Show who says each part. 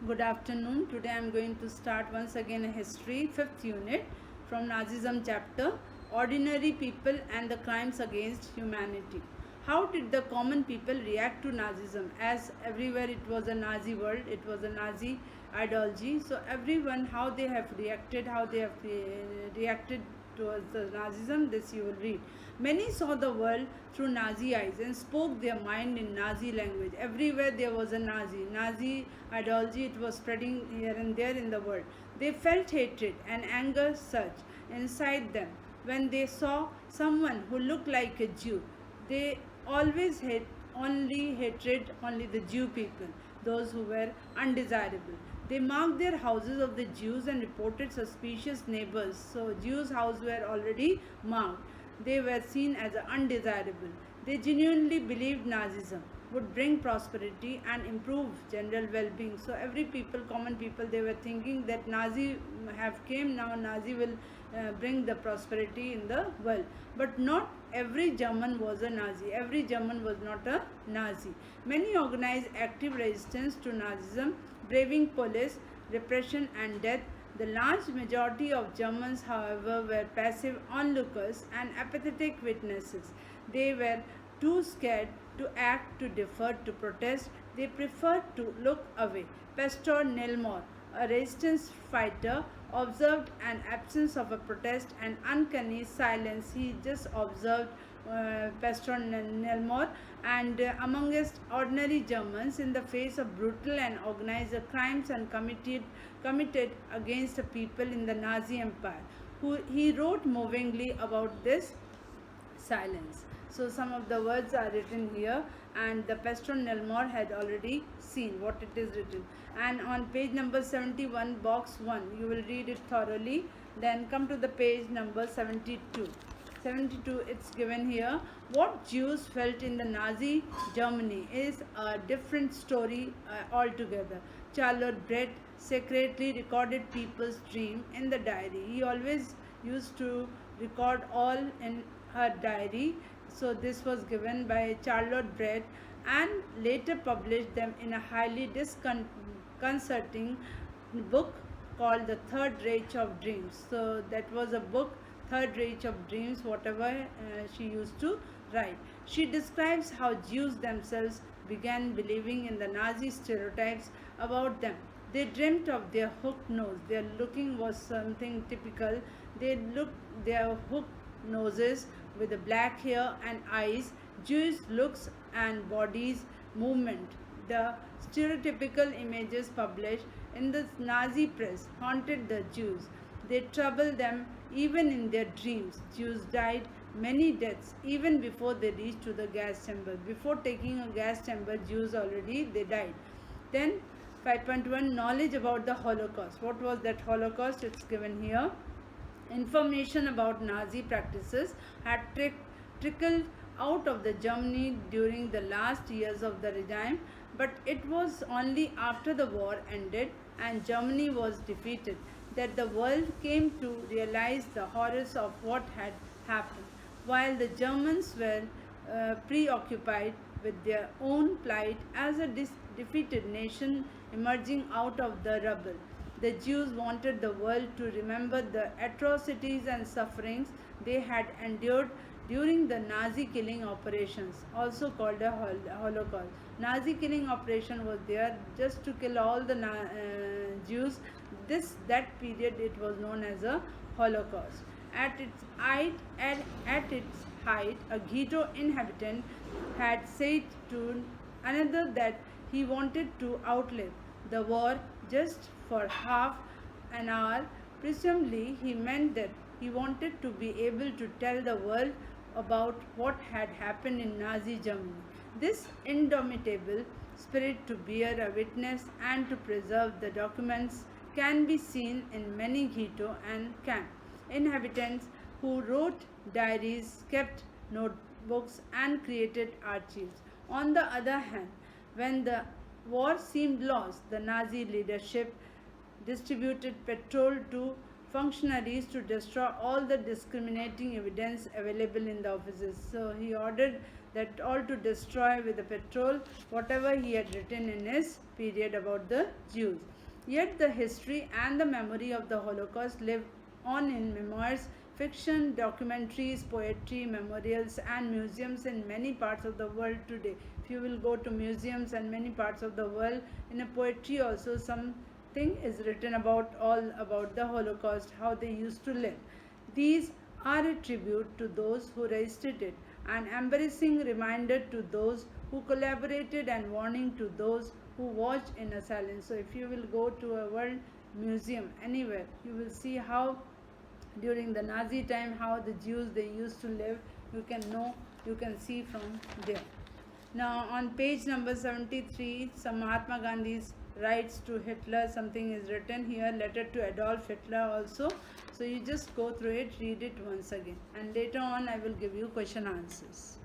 Speaker 1: Good afternoon. Today I am going to start once again a history, fifth unit from Nazism chapter Ordinary People and the Crimes Against Humanity. How did the common people react to Nazism? As everywhere it was a Nazi world, it was a Nazi ideology. So, everyone, how they have reacted, reacted towards the Nazism, this you will read. Many saw the world through Nazi eyes and spoke their mind in Nazi language. Everywhere there was a Nazi ideology, it was spreading here and there in the world. They felt hatred and anger surge inside them when they saw someone who looked like a Jew. They always hated only the Jew people, those who were undesirable. They marked their houses of the Jews and reported suspicious neighbors. So Jews' houses were already marked. They were seen as undesirable. They genuinely believed Nazism would bring prosperity and improve general well-being. So every people, common people, they were thinking that Nazi have came now. Nazi will bring the prosperity in the world. But not every German was a Nazi. Every German was not a Nazi. Many organized active resistance to Nazism, braving police, repression and death. The large majority of Germans, however, were passive onlookers and apathetic witnesses. They were too scared to act, to defer, to protest. They preferred to look away. Pastor Nelmore, a resistance fighter, observed an absence of a protest and uncanny silence. He just observed Pastor Nelmore and amongst ordinary Germans in the face of brutal and organized crimes and committed against the people in the Nazi Empire. He wrote movingly about this silence. So some of the words are written here, and the Pastor Nelmore had already seen what it is written. And on page number 71, box 1, you will read it thoroughly. Then come to the page number 72. 72, it's given here. What Jews felt in the Nazi Germany is a different story altogether. Charlotte Brett secretly recorded people's dream in the diary. He always used to record all in her diary. So this was given by Charlotte Brett and later published them in a highly disconcerting book called The Third Reich of Dreams. So that was a book, Third Reich of Dreams, whatever she used to write. She describes how Jews themselves began believing in the Nazi stereotypes about them. They dreamt of their hooked nose. Their looking was something typical. They looked their hooked noses with the black hair and eyes, Jewish looks and bodies movement. The stereotypical images published in the Nazi press haunted the Jews. They troubled them even in their dreams. Jews died many deaths even before they reached to the gas chamber. Before taking a gas chamber, Jews already they died. Then 5.1 knowledge about the Holocaust. What was that Holocaust? It's given here. Information about Nazi practices had trickled out of the Germany during the last years of the regime, but it was only after the war ended and Germany was defeated that the world came to realize the horrors of what had happened. While the Germans were preoccupied with their own plight as a defeated nation emerging out of the rubble, the Jews wanted the world to remember the atrocities and sufferings they had endured during the Nazi killing operations, also called a Holocaust. Nazi killing operation was there just to kill all the Jews. That period it was known as a Holocaust. At its height, a ghetto inhabitant had said to another that he wanted to outlive the war just for half an hour. Presumably, he meant that he wanted to be able to tell the world about what had happened in Nazi Germany. This indomitable spirit to bear a witness and to preserve the documents can be seen in many ghetto and camp inhabitants who wrote diaries, kept notebooks, and created archives. On the other hand, when the war seemed lost, the Nazi leadership distributed petrol to functionaries to destroy all the discriminating evidence available in the offices. So he ordered that all to destroy with the petrol whatever he had written in his period about the Jews. Yet the history and the memory of the Holocaust live on in memoirs, fiction, documentaries, poetry, memorials, and museums in many parts of the world today. If you will go to museums and many parts of the world, in a poetry also something is written about all about the Holocaust, how they used to live. These are a tribute to those who resisted it, an embarrassing reminder to those who collaborated, and warning to those who watched in a silence. So if you will go to a world museum anywhere, you will see how during the Nazi time how the Jews they used to live. You can know, you can see from there. Now on page number 73, some Mahatma Gandhi's writes to Hitler, something is written here, letter to Adolf Hitler also. So you just go through it, read it once again, and later on I will give you question answers.